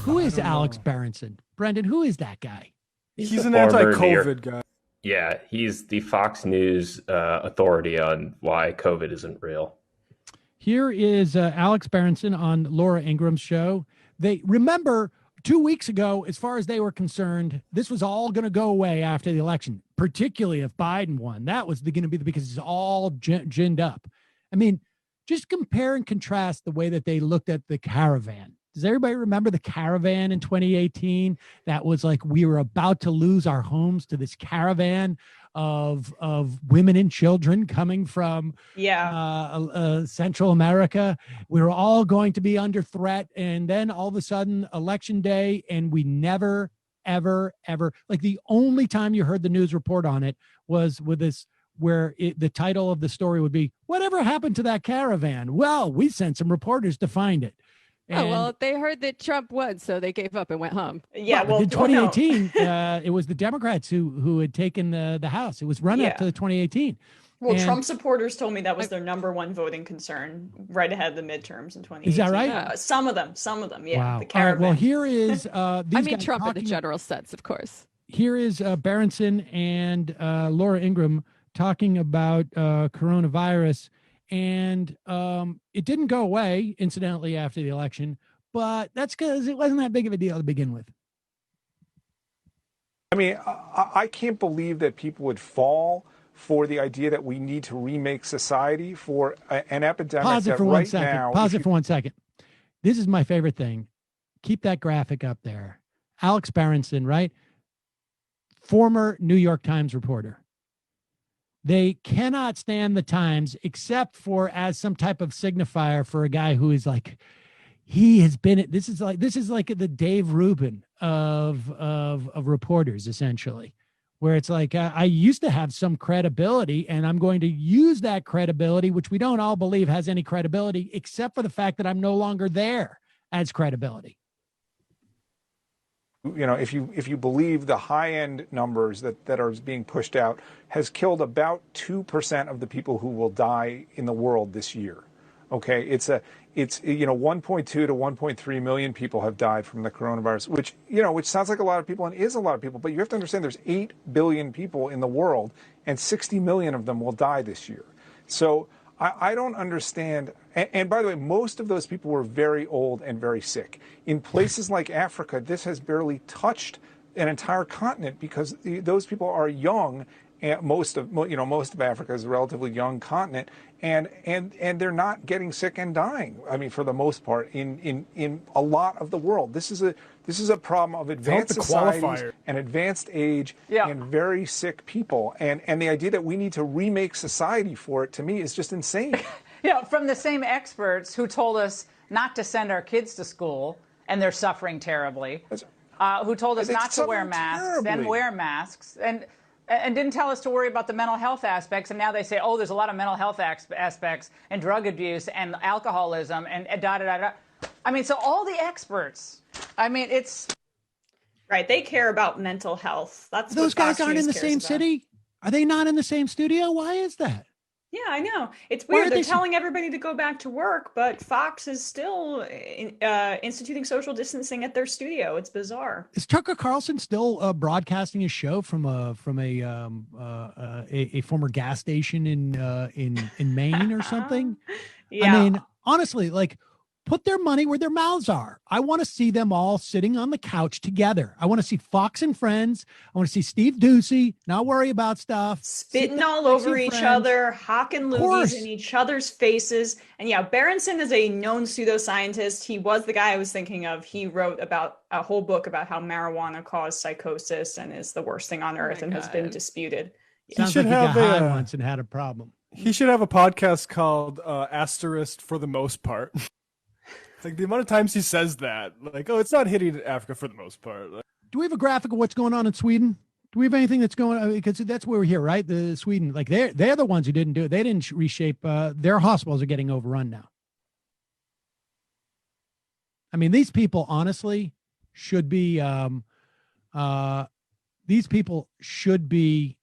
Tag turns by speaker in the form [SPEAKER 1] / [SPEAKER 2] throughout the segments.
[SPEAKER 1] Who is Alex Berenson? Brendan, who is that guy?
[SPEAKER 2] He's an anti-COVID guy.
[SPEAKER 3] Yeah, he's the Fox News authority on why COVID isn't real.
[SPEAKER 1] Here is Alex Berenson on Laura Ingram's show. They remember 2 weeks ago, as far as they were concerned, this was all going to go away after the election, particularly if Biden won. That was going to be because it's all ginned up. I mean, just compare and contrast the way that they looked at the caravan. Does everybody remember the caravan in 2018? That was like we were about to lose our homes to this caravan of women and children coming from Central America. We were all going to be under threat. And then all of a sudden, election day, and we never, ever, like the only time you heard the news report on it was with this, where the title of the story would be, "Whatever happened to that caravan?" Well, we sent some reporters to find it.
[SPEAKER 4] And they heard that Trump won, so they gave up and went home.
[SPEAKER 1] Yeah, well, in 2018, it was the Democrats who had taken the House. It was run up to the 2018.
[SPEAKER 5] Well, Trump supporters told me that was their number one voting concern right ahead of the midterms in 2018.
[SPEAKER 1] Is that right?
[SPEAKER 5] Some of them, yeah.
[SPEAKER 1] Wow.
[SPEAKER 5] The caravan.
[SPEAKER 1] Right, well, here is
[SPEAKER 4] I mean Trump in the general sense, of course.
[SPEAKER 1] Here is Berenson and Laura Ingraham talking about coronavirus. And it didn't go away, incidentally, after the election, but that's because it wasn't that big of a deal to begin with.
[SPEAKER 2] I mean, I can't believe that people would fall for the idea that we need to remake society for an epidemic.
[SPEAKER 1] Pause it
[SPEAKER 2] that
[SPEAKER 1] for
[SPEAKER 2] right
[SPEAKER 1] 1 second.
[SPEAKER 2] now,
[SPEAKER 1] Pause it for 1 second. This is my favorite thing. Keep that graphic up there. Alex Berenson, right? Former New York Times reporter. They cannot stand the Times except for as some type of signifier for a guy who is like, he has been, this is like the Dave Rubin of reporters, essentially, where it's like, I used to have some credibility and I'm going to use that credibility, which we don't all believe has any credibility, except for the fact that I'm no longer there as credibility.
[SPEAKER 2] You know, if you believe the high end numbers that are being pushed out, has killed about 2% of the people who will die in the world this year. Okay, it's 1.2 to 1.3 million people have died from the coronavirus, which sounds like a lot of people and is a lot of people, but you have to understand there's 8 billion people in the world and 60 million of them will die this year. So I don't understand. And by the way, most of those people were very old and very sick. In places like Africa, this has barely touched an entire continent because those people are young. And most of Africa is a relatively young continent, and they're not getting sick and dying. I mean, for the most part, in a lot of the world, this is a problem of advanced societies and advanced age and very sick people. And the idea that we need to remake society for it, to me, is just insane.
[SPEAKER 6] From the same experts who told us not to send our kids to school, and they're suffering terribly, who told us not to wear masks, then wear masks, and didn't tell us to worry about the mental health aspects. And now they say, oh, there's a lot of mental health aspects and drug abuse and alcoholism and da-da-da-da. I mean, so all the experts, I mean, it's...
[SPEAKER 5] Right, they care about mental health. That's
[SPEAKER 1] those guys aren't in the same city? Are they not in the same studio? Why is that?
[SPEAKER 5] Yeah, I know. It's weird. They're telling everybody to go back to work, but Fox is still instituting social distancing at their studio. It's bizarre.
[SPEAKER 1] Is Tucker Carlson still broadcasting his show from a former gas station in Maine or something?
[SPEAKER 5] Yeah.
[SPEAKER 1] I mean, honestly, like, put their money where their mouths are. I want to see them all sitting on the couch together. I want to see Fox and Friends. I want to see Steve Ducey not worry about stuff.
[SPEAKER 5] Spitting all over each other, hawking loogies in each other's faces. And yeah, Berenson is a known pseudoscientist. He was the guy I was thinking of. He wrote about a whole book about how marijuana caused psychosis and is the worst thing on earth and has been disputed.
[SPEAKER 1] Yeah. Sounds like he got high once and had a problem.
[SPEAKER 7] He should have a podcast called Asterisk for the Most Part. Like the amount of times he says that, like, oh, it's not hitting Africa for the most part. Like,
[SPEAKER 1] do we have a graphic of what's going on in Sweden? Do we have anything that's going on? Because that's where we're here, right? The Sweden, like they're the ones who didn't do it. They didn't reshape. Their hospitals are getting overrun now. I mean, these people honestly should be. These people should be.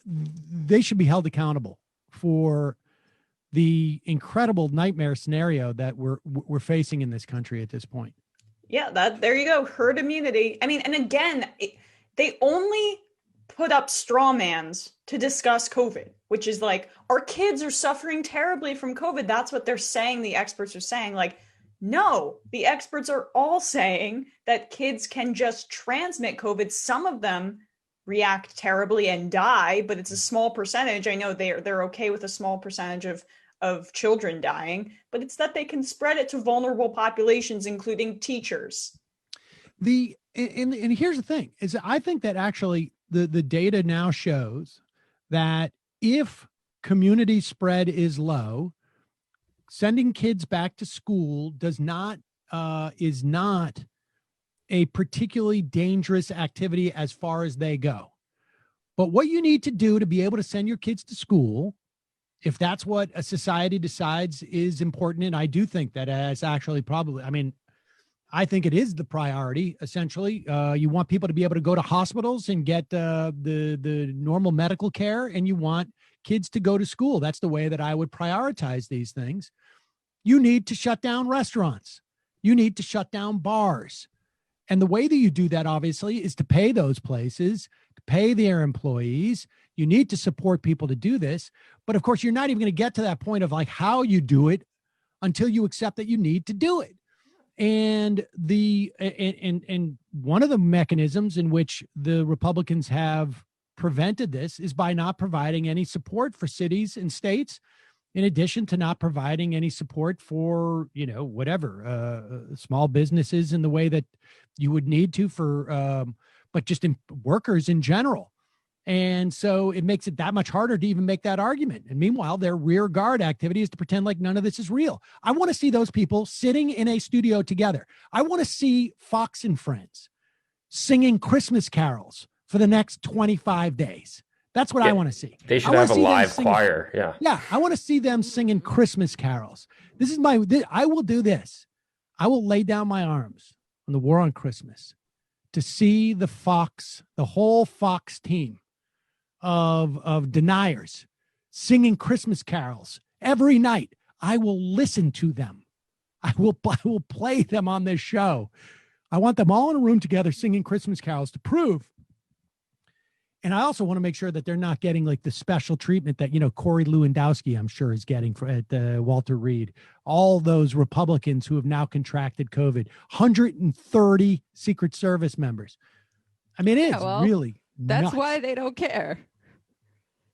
[SPEAKER 1] They should be held accountable for the incredible nightmare scenario that we're facing in this country at this point.
[SPEAKER 5] Yeah, there you go. Herd immunity. I mean, and again, they only put up straw mans to discuss COVID, which is like, our kids are suffering terribly from COVID. That's what they're saying. The experts are saying, like, no, the experts are all saying that kids can just transmit COVID. Some of them react terribly and die, but it's a small percentage. I know they're okay with a small percentage of children dying, but it's that they can spread it to vulnerable populations, including teachers.
[SPEAKER 1] And here's the thing is I think that actually the data now shows that if community spread is low, sending kids back to school is not a particularly dangerous activity as far as they go. But what you need to do to be able to send your kids to school, if that's what a society decides is important, and I do think that as actually probably, I mean, I think it is the priority. Essentially, you want people to be able to go to hospitals and get the normal medical care, and you want kids to go to school. That's the way that I would prioritize these things. You need to shut down restaurants. You need to shut down bars. And the way that you do that, obviously, is to pay those places, to pay their employees. You need to support people to do this. But of course, you're not even going to get to that point of like how you do it until you accept that you need to do it. And one of the mechanisms in which the Republicans have prevented this is by not providing any support for cities and states, in addition to not providing any support for, small businesses in the way that you would need to but just in workers in general. And so it makes it that much harder to even make that argument. And meanwhile, their rear guard activity is to pretend like none of this is real. I want to see those people sitting in a studio together. I want to see Fox and Friends singing Christmas carols for the next 25 days. That's what I want to see.
[SPEAKER 3] They should have a live choir. Yeah.
[SPEAKER 1] Yeah. I want to see them singing Christmas carols. I will do this. I will lay down my arms on the war on Christmas to see the whole Fox team of deniers singing Christmas carols every night. I will listen to them. I will play them on this show. I want them all in a room together singing Christmas carols to prove. And I also want to make sure that they're not getting like the special treatment that, Corey Lewandowski, I'm sure, is getting at Walter Reed. All those Republicans who have now contracted COVID, 130 Secret Service members. I mean, it's really
[SPEAKER 4] that's
[SPEAKER 1] nuts.
[SPEAKER 4] Why they don't care.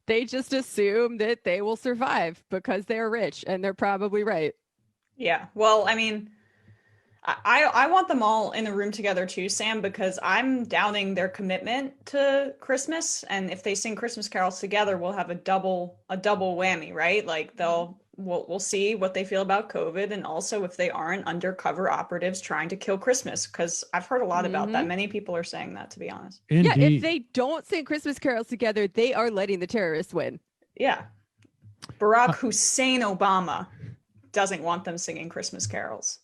[SPEAKER 4] They just assume that they will survive because they're rich, and they're probably right.
[SPEAKER 5] Yeah. Well, I mean, I want them all in the room together too, Sam, because I'm doubting their commitment to Christmas. And if they sing Christmas carols together, we'll have a double whammy, right? Like we'll see what they feel about COVID, and also if they aren't undercover operatives trying to kill Christmas, because I've heard a lot about that. Many people are saying that, to be honest.
[SPEAKER 1] Indeed.
[SPEAKER 4] Yeah, if they don't sing Christmas carols together, they are letting the terrorists win.
[SPEAKER 5] Yeah. Barack Hussein Obama doesn't want them singing Christmas carols.